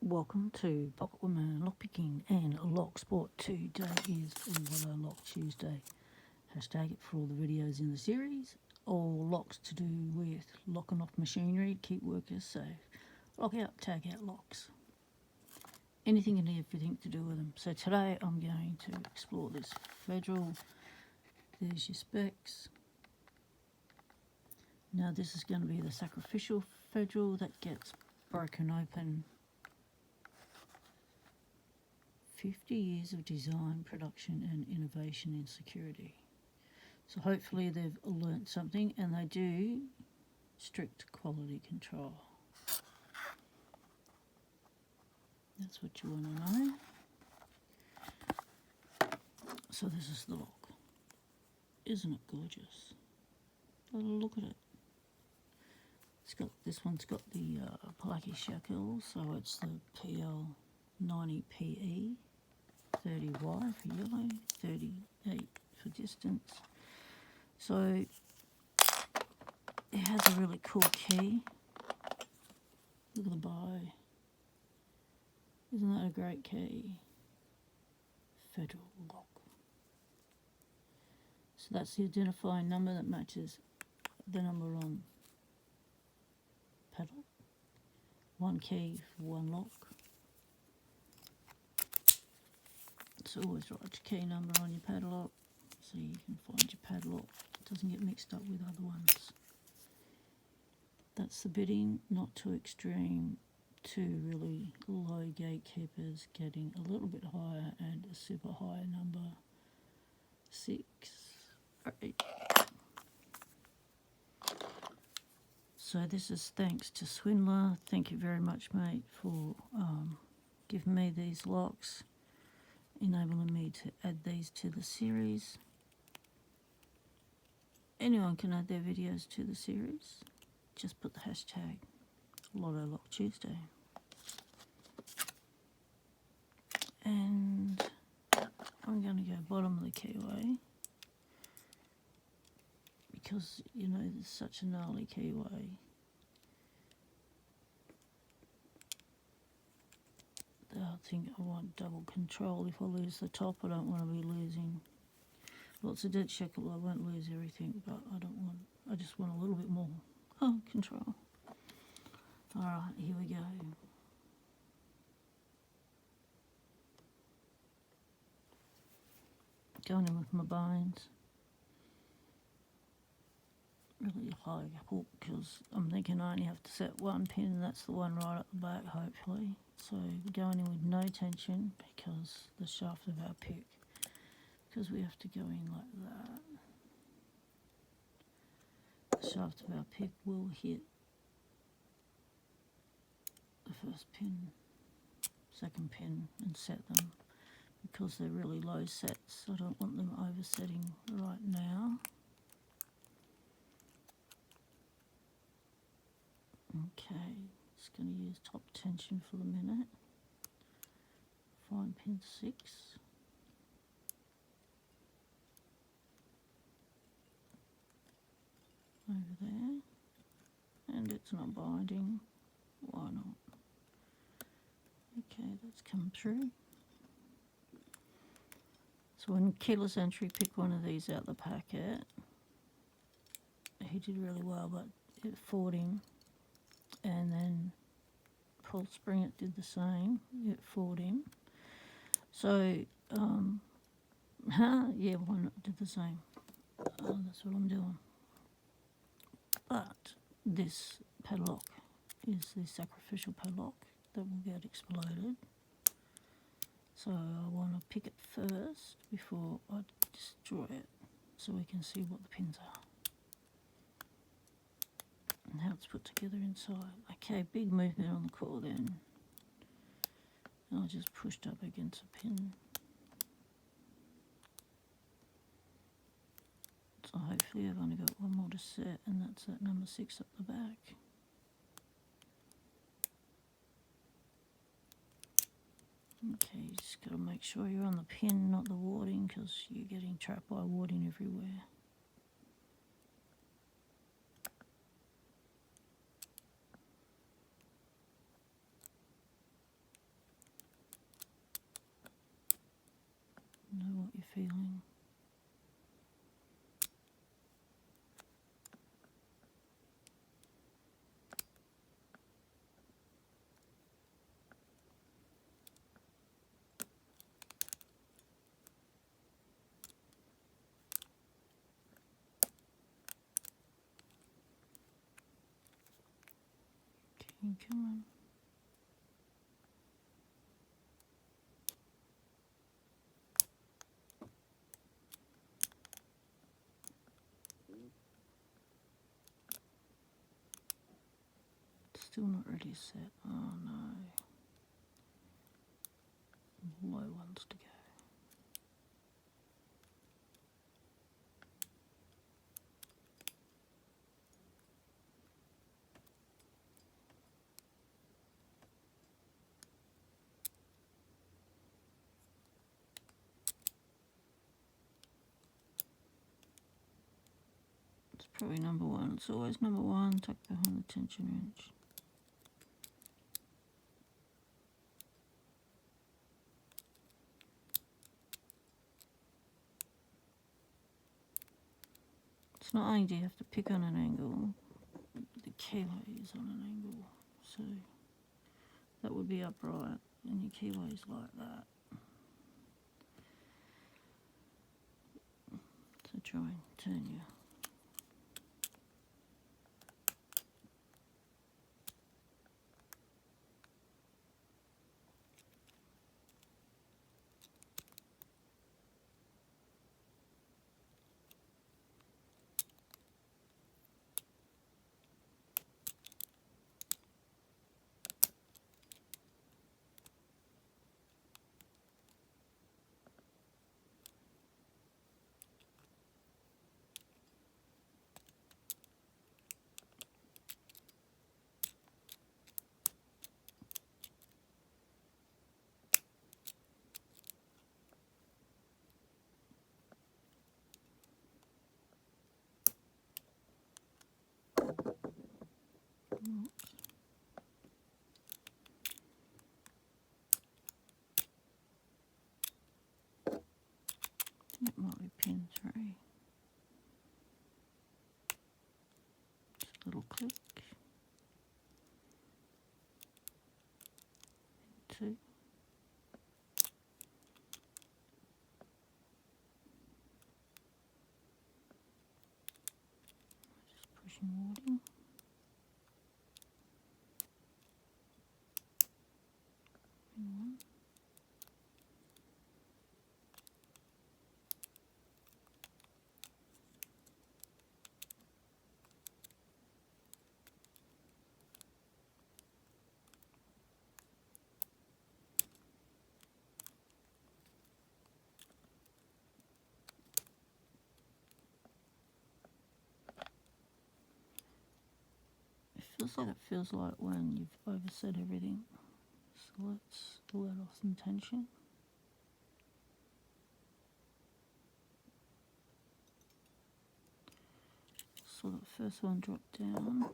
Welcome to Pocket Women Lockpicking and Lock Sport. Today is Loto Lock Tuesday. Hashtag it for all the videos in the series. All locks to do with locking off machinery to keep workers safe. Lock out, tag out locks. Anything and everything to do with them. So today I'm going to explore this Federal. There's your specs. Now this is going to be the sacrificial Federal that gets broken open. 50 years of design, production and innovation in security. So hopefully they've learnt something, and they do strict quality control. That's what you want to know. So this is the lock. Isn't it gorgeous? Have a look at it. This one's got the plucky shackles, so it's the PL90PE. 30 wide for yellow, 38 for distance. So it has a really cool key. Look at the bow. Isn't that a great key? Federal lock. So that's the identifying number that matches the number on padlock. One key for one lock. It's always write your key number on your padlock so you can find your padlock. It doesn't get mixed up with other ones. That's the bidding, not too extreme, two really low gatekeepers getting a little bit higher and a super high number, 6 or 8. So this is thanks to Swindler. Thank you very much, mate, for giving me these locks, enabling me to add these to the series. Anyone can add their videos to the series. Just put the hashtag Loto Lock Tuesday. And I'm going to go bottom of the keyway because, you know, there's such a gnarly keyway. I think I want double control. If I lose the top, I don't want to be losing. Well, it's a dead shackle. I won't lose everything, but I just want a little bit more control. All right, here we go. Going in with my bones. Really high hook because I'm thinking I only have to set one pin, and that's the one right at the back, hopefully. So going in with no tension because the shaft of our pick, because we have to go in like that. The shaft of our pick will hit the first pin, second pin, and set them because they're really low sets. I don't want them oversetting right now. Okay, just going to use top tension for the minute. Find pin 6. Over there. And it's not binding. Why not? Okay, that's come through. So when Keyless Entry picked one of these out the packet, he did really well, but it fought him. And then Paul Springett did the same. It fought him. So, yeah, why not do the same? That's what I'm doing. But this padlock is the sacrificial padlock that will get exploded. So I want to pick it first before I destroy it so we can see what the pins are and how it's put together inside. Okay, big movement on the core then. And I just pushed up against a pin. So hopefully I've only got one more to set, and that's that number 6 up the back. Okay, you just got to make sure you're on the pin, not the warding, because you're getting trapped by warding everywhere. you're feeling. Come on. Still not really set. Oh no. Low ones to go. It's probably number one. It's always number one. Tuck behind the tension wrench. It's not only do you have to pick on an angle, the keyway is on an angle. So that would be upright and your keyway is like that. So try and turn your it might be pin 3. Just a little click. 2. Just pushing water. Pin 1. It feels like when you've overset everything. So let's let off some tension. So the first one dropped down.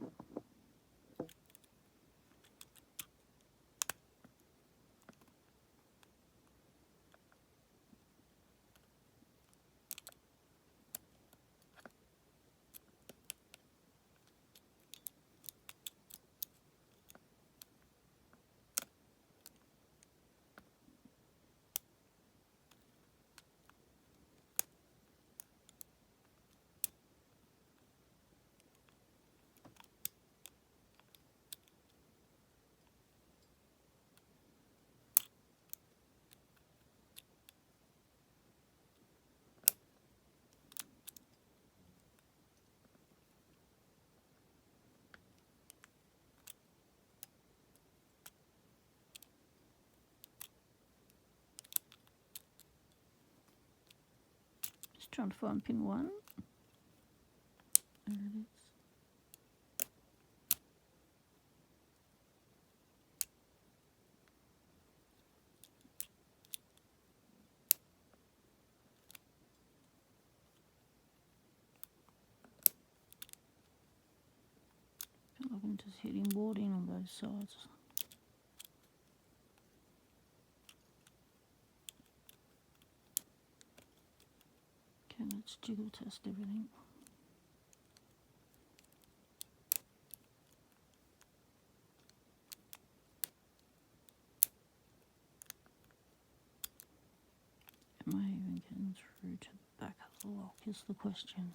Just trying to find pin 1. There it is. Feel like I'm just hitting boarding on both sides. Okay, let's jiggle test everything. Am I even getting through to the back of the lock is the question.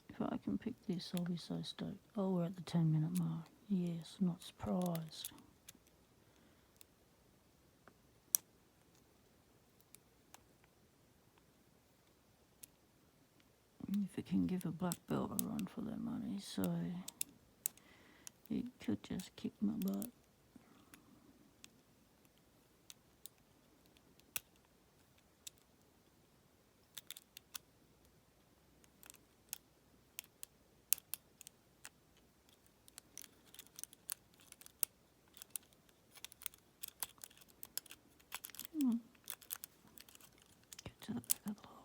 If I can pick this, I'll be so stoked. Oh, we're at the 10-minute mark. Yes, not surprised. If it can give a black belt a run for their money, so it could just kick my butt. Come on. Get to the back of the lock.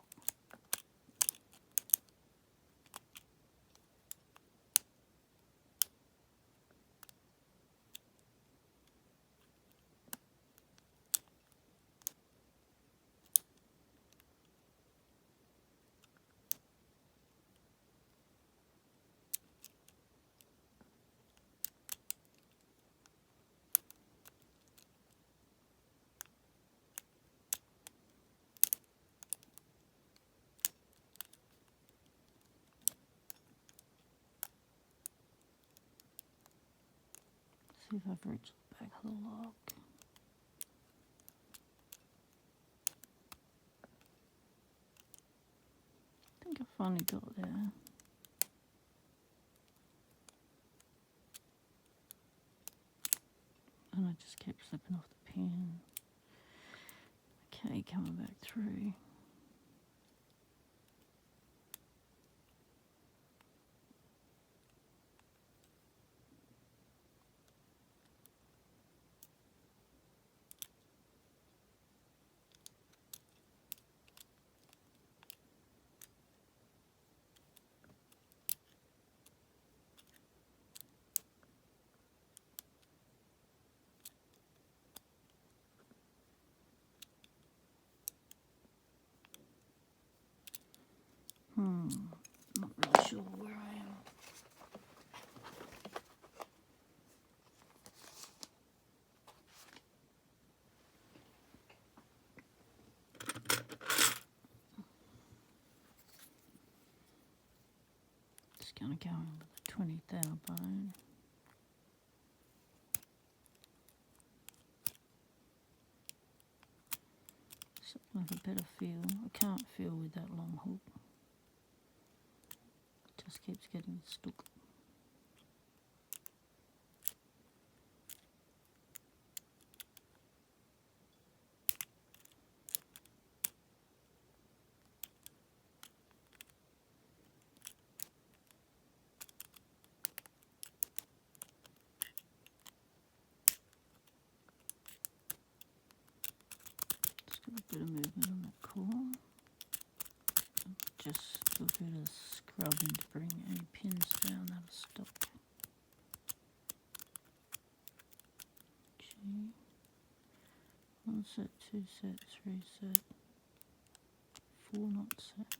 See if I've reached the back of the lock. I think I finally got there. And I just kept slipping off the pin. Okay, coming back through. Not really sure where I am. Just gonna go in with the 20 thou bone. Something with a better feel. I can't feel with that long hook. It just keeps getting stuck. Just got a bit of movement on that core. Just a bit of scrubbing to bring any pins down that are stuck. Okay. 1 set, 2 set, 3 set, 4 not set.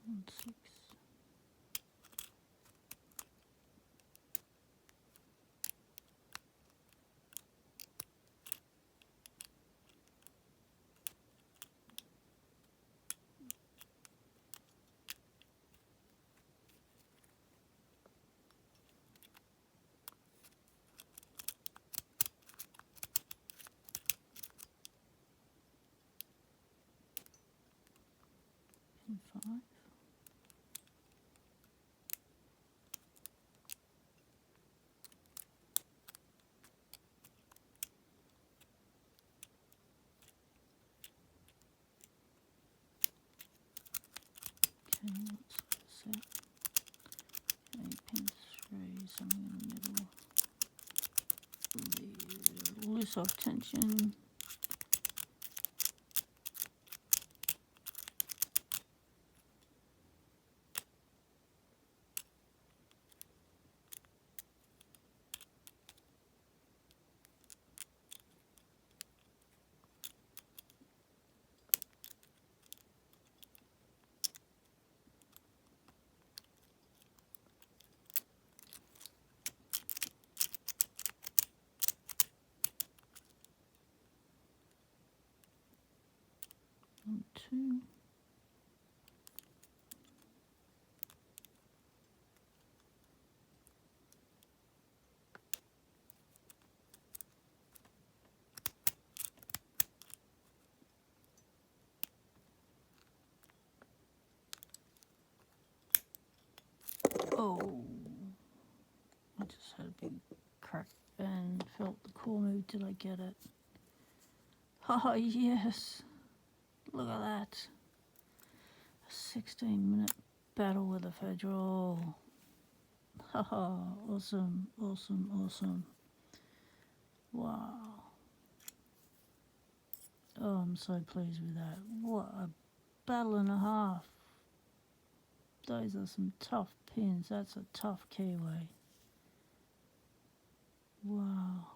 And 6. Pin 5. Okay, what's the set? Okay, pin 3, something in the middle. soft tension. Two. Oh, I just had a big crack and felt the core move. Did I get it? Oh yes, look at that. A 16-minute battle with a federal. Haha, awesome, awesome, awesome. Wow. Oh, I'm so pleased with that. What a battle and a half. Those are some tough pins. That's a tough keyway. Wow.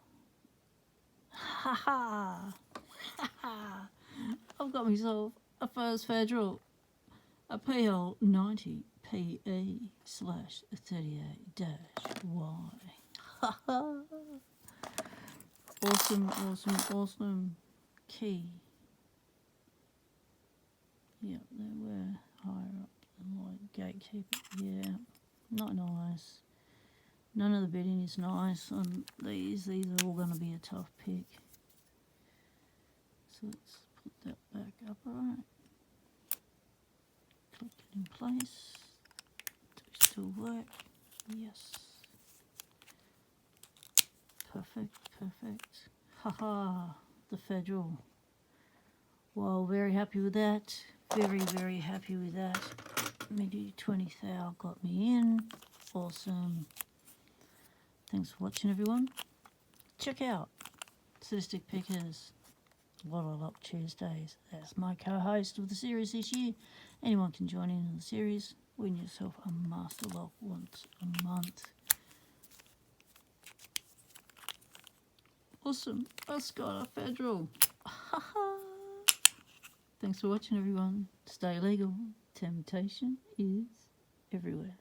Ha ha. Ha ha. I've got myself a first federal. A PL90PE /38-Y. Ha ha. Awesome, awesome, awesome. Key. Yep, they were higher up than like gatekeeper. Yeah, not nice. None of the bidding is nice on these. These are all going to be a tough pick. So let's put that back up, alright. Click it in place. Do we still work? Yes. Perfect, perfect. Haha, the federal. Well, very happy with that. Very, very happy with that. Maybe 20,000 got me in. Awesome. Thanks for watching, everyone. Check out Sadistic Pickers, Loto Luck Tuesdays. That's my co-host of the series this year. Anyone can join in the series. Win yourself a master lock once a month. Awesome. I just got a federal. Thanks for watching, everyone. Stay legal. Temptation is everywhere.